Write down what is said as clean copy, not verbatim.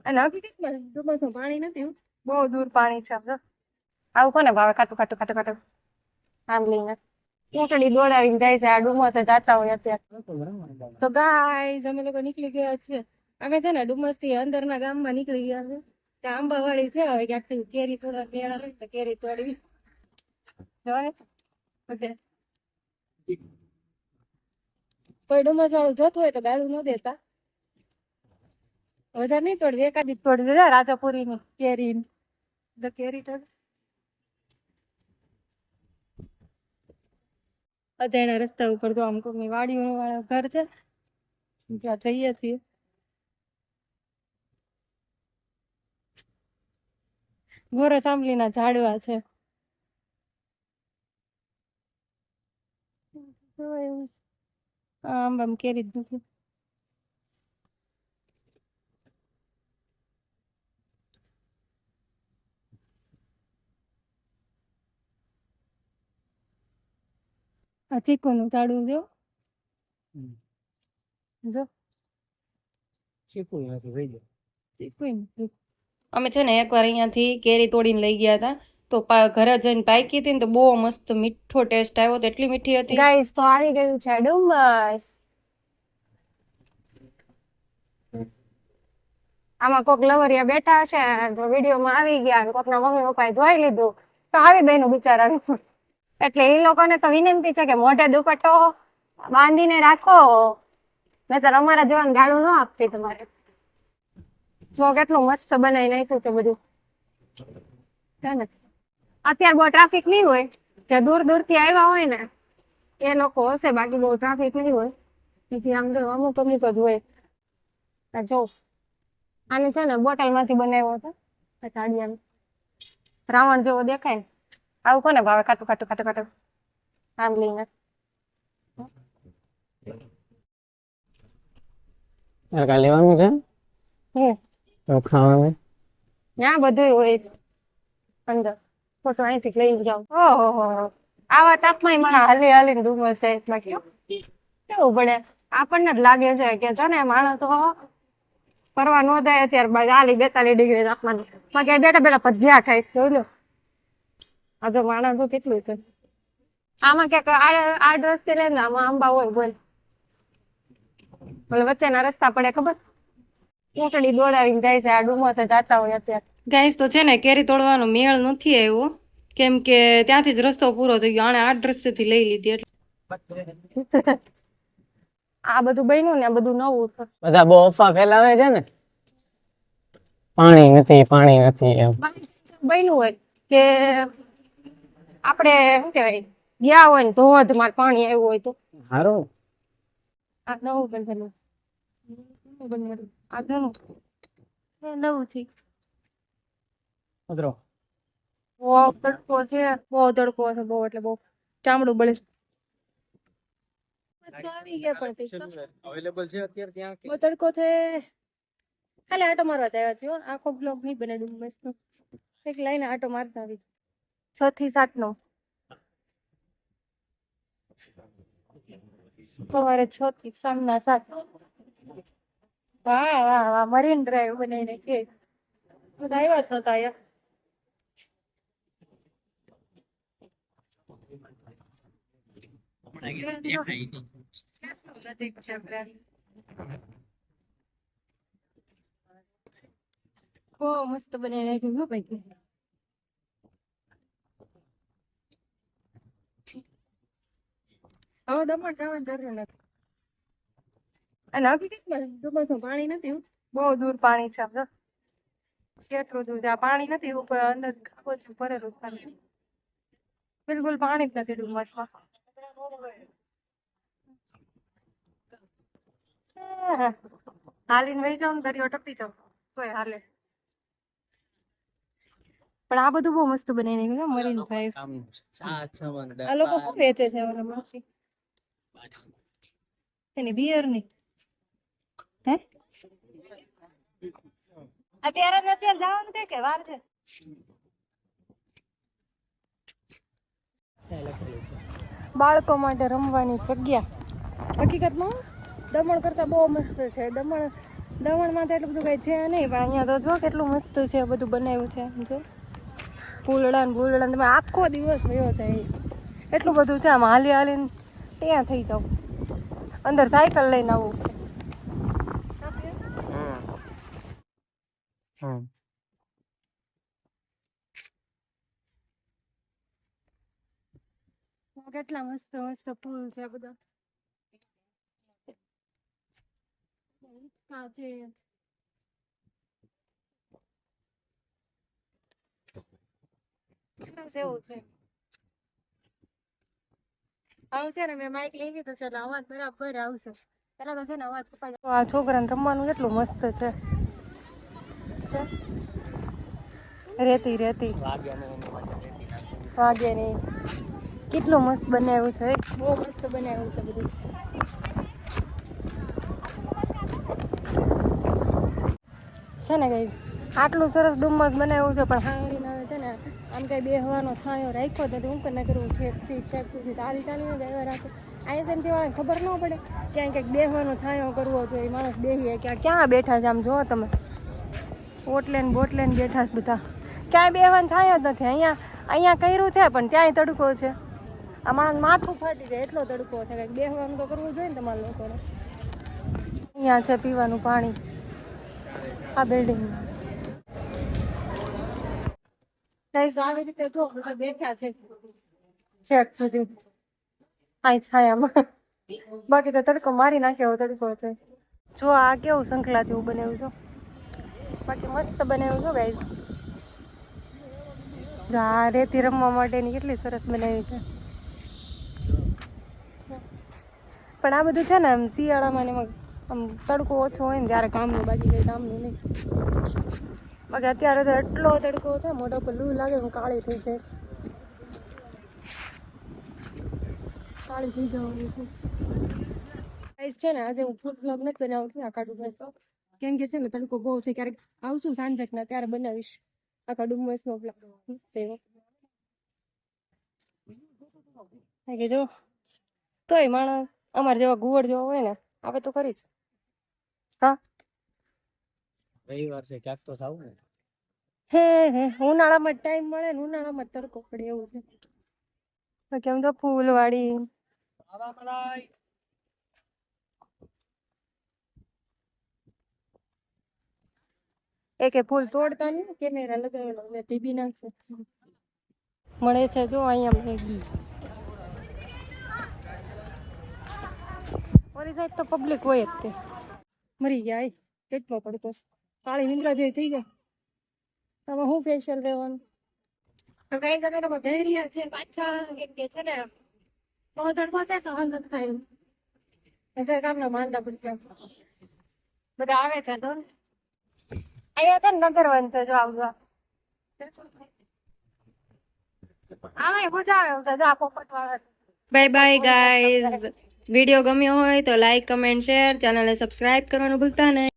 અને હકીકતમાં ડુમસમાં પાણી નથી, બહુ દૂર પાણી છે. આવું કોને ભાવે ખાટું ખાટું ખાટું ખાટું આમ લઈને ઊંટડી દોડાવીને જાય છે. આ ડુમસે જાતા હોય અત્યારે તો ગાઈઝ અમે લોકો નીકળી ગયા છે. અમે છે ને ડુમસ થી અંદરના ગામમાં નીકળી ગયા છે. ત્યાં આંબાવાડી છે. હવે ક્યાંક કેરી થોડા મેળા હોય તો કેરી તોડવી જવાય. કોઈ ડુમસ વાળું જોતું હોય તો ગાળું ન દેતા, વધારે નહીં તોડવી, એકાદી તોડવી રાજાપુરી ની કેરી કેરી તોડ અજાણ્યા રસ્તા ઉપર તો આમ કોઈની વાડીઓ વાળા ઘર છે, ત્યાં જઈએ છીએ. ગોરસ આંબલીના ઝાડવા છે. આમ કેરી જ નથી. આ ચીકુનું ઝાડવું જો જો ચીકુ નથી. અમે છે ને એકવાર અહીંયાથી કેરી તોડીને લઈ ગયા હતા, તો ઘરે જઈને પાકી હતી ને તો બહુ મસ્ત મીઠો ટેસ્ટ આવ્યો, તો એટલી મીઠી હતી. ગાઈસ તો આવી ગયું છે ડુમસ. આમાં કોક લવરિયા બેઠા હશે તો વિડીયોમાં આવી ગયા, કોકના મમ્મી પપ્પાએ જોઈ લીધું તો આવી બેનું બિચારાનું. એટલે એ લોકોને તો વિનંતી છે કે મોઢે દુપટ્ટો બાંધીને રાખો, નહીતર અમારા જેવાનું ગાળું ન આપતી તમારે. જો કેટલું મસ્ત બનાવી નાખ્યું છે બધું છે ને. અત્યારે બહુ ટ્રાફિક નહીં હોય, જે દૂર દૂર થી આવ્યા હોય ને એ લોકો હશે, બાકી બહુ ટ્રાફિક નહીં હોય. તેથી આમ તો અમુક અમુક જ હોય. જો આને છે ને બોટલ માંથી બનાવ્યો હતો ચાડિયાનો, રાવણ જેવો દેખાય ને. આવું કોને ભાવે ખાટું ખાટું ખાટું ખાટું આમ લઈને લેવાનું છે ખાવાનું ત્યાં બધું હોય છે અંદર. ફોટો અહીંથી લઈને જાવ. ઓહો, આવા તાપમાં મારા હાલી હાલીને ડુમસ માં કેવું પડે. આપણને જ લાગે છે કે છે ને માણસો ફરવા ન જાય અત્યારે આલી 42 ડિગ્રી તાપમાન માં કે બેઠા બેઠા ભજીયા ખાઈ. જોઈ લો આ જો માણસો કેટલું છે. આમાં ક્યાંક આ રસ્તે લે ને આમાં આંબા હોય બોલ, બોલે વચ્ચેના રસ્તા પડે ખબર. ઊંટડી દોડાવીને જાય છે. આ ડુમસે જાતા હોય અત્યારે. ગાઈસ તો છે ને કેરી તોડવાનો મેળ નથી આવ્યો, કેમ કે ત્યાંથી જ રસ્તો પૂરો થઈ ગયો. આને આ રસ્તેથી લઈ લીધી એટલે આ બધું બન્યું ને આ બધું નવું છે. બધા બહુ અફવા ફેલાવે છે ને પાણી નથી એમ. બન્યું હોય કે આપણે શું કહેવાય ગયા હોય ને ધોધમાર પાણી આવ્યું હોય તો સારું. આ નવું બનેલું, આ નવું છે. બહુ તડકો છે, બહુ તડકો છે, બહુ એટલે બહુ ચામડું બળે. આવી ગયા પણ અવેલેબલ છે અત્યારે ત્યાં. બહુ તડકો છે, ખાલી આટો મારવા જ આવ્યા છે. આખો બ્લોગ નહીં બને ડુમસ નો, એક લાઈને આટો મારતા આવી. 6 થી 7 નો સવારે 6 થી સાંજના 7. વાહ વાહ વાહ, મરીન ડ્રાઈવ બનાવીને કે બધા આવ્યા જ નતા યાર. બહુ મસ્ત બનાવી નાખ્યું ભાઈ. હવે દમણ જવાની જરૂર નથી. અને હકીકતમાં ડુમસમાં પાણી નથી, બહુ દૂર પાણી છે. કેટલું દૂર છે પાણી નથી, ઉપર અંદર ખાબોચિયું ભરેલું પાણી, બિલકુલ પાણી જ નથી ડુમસમાં. હાલીને વહી જાવ ને દરિયો ટપી જાવ તોય હાલે. પણ આ બધું બહુ મસ્ત બનાવી નાખ્યું મરીન ડ્રાઈવ. આ લોકો શું વેચે છે માસી એની બિયર ની? હે અત્યારે જવાનું છે કે વાર છે? બાળકો માટે રમવાની જગ્યા હકીકતમાં દમણ કરતા બહુ મસ્ત છે. દમણ દમણમાં તો એટલું બધું કઈ છે નહીં, પણ અહીંયા તો જો કેટલું મસ્ત છે બધું બનાવ્યું છે. જો ફૂલડા ને ભૂલડા ને તમે આખો દિવસ વયો જાય એટલું બધું છે. આમ હાલી હાલીને ત્યાં થઈ જાવ. અંદર સાયકલ લઈને આવું. કેટલા મસ્ત મસ્ત ફૂલ છે બધા. હા છે એવું છે. આવું છે ને મેં માઇક લઈ લીધું છે એટલે અવાજ બરાબર આવશે. પેલા તો છે ને અવાજ કપાઈ જાય. આ છોકરાને રમવાનું કેટલું મસ્ત છે. રેતી રેતી વાગે નહીં. કેટલું મસ્ત બનાવ્યું છે. બહુ મસ્ત બનાવ્યું છે બધું. છે ને કઈ આટલું સરસ ડુમ્મસ બનાવ્યું છે, પણ હાંગરીને આવે છે ને આમ કઈ બેહવાનો છાંયો રાખ્યો તો હું કરી કરું છેકથી છેક સુધી ચાલી ચાલીને જ આવ્યા રાખો. આઈએસએમસી વાળાને ખબર ન પડે ક્યાંય કંઈક બેહવાનો છાંયો કરવો જોઈએ. માણસ બેહીએ ક્યાં બેઠા છે. આમ જુઓ તમે ઓટલે ને બોટલે ને બેઠા છે બધા. ક્યાંય બેહવાનો છાંયો જ નથી. અહીંયા કર્યું છે પણ ત્યાંય તડકો છે. આ માણસ માથું ફાટી જાય એટલો તડકો છે. કંઈક બેહવાનું તો કરવું જોઈએ ને તમારા લોકોને. અહીંયા છે પીવાનું પાણી આ બિલ્ડિંગમાં. આવી રીતે જો બધા બેઠા છે છેક સુધી આ છાયામાં. બાકી તો તડકો મારી નાખે એવો તડકો છે. જો આ કેવું શંખલા જેવું બનાવ્યું છે. બાકી મસ્ત બનાવ્યું છે ગાઈસ. જો આ રેતી રમવા માટેની કેટલી સરસ બનાવી છે. પણ આ બધું છે ને આમ શિયાળામાં ને એમાં આમ તડકો ઓછો હોય ને ત્યારે કામનું, બાકી કંઈ કામનું નહીં. બાકી અત્યારે તો એટલો તડકો છે મોઢા પર લૂ લાગે હું કાળી થઈ જઈશ. કાળી થઈ જવાની છે ગાઈસ. છે ને આજે હું ફૂડ બ્લોગ નથી બનાવતી આખા ડુમસનો, કેમ કે છે ને તડકો બહુ છે. ક્યારેક આવશું સાંજકના ત્યારે બનાવીશ આખા ડુમસનો બ્લોગ. મસ્ત એવો કે જો તોય માણસ અમારે જેવા ગુવડ જેવા હોય ને આવે તો કરી જ. હા રવિવાર છે ક્યાંક તો સાવ ને. હે ઉનાળામાં ટાઈમ મળે ને ઉનાળામાં તડકો પડે એવું છે. કેમ તો ફૂલવાડી એકે ફૂલ તોડતા નહીં. કેમેરા લગાવેલો ને ટીવી નાખશે મળે છે. જો અહીંયા મેગી. ઓલી સાઈડ તો પબ્લિક હોય જ તે. મરી ગયા કેટલો તડકો. કાળી નિંદ્રા જેવી થઈ જાય. તમે શું ફેશિયલ રહેવાનું તો કઈ તમે લોકો જઈ રહ્યા છે પાછા એમ કે છે ને બહુ તડકો છે સહન નથી થાય એમ કામના માંદા પડી જાય. બધા આવે છે તો અહીંયા તો નગરવન છે. જો આવવા આમાં મજા આવે જો આ પોપટ વાળા. Bye bye guys. વિડીયો ગમ્યો હોય તો લાઈક કમેન્ટ શેર ચેનલને સબસ્ક્રાઇબ કરવાનું ભૂલતા નહીં.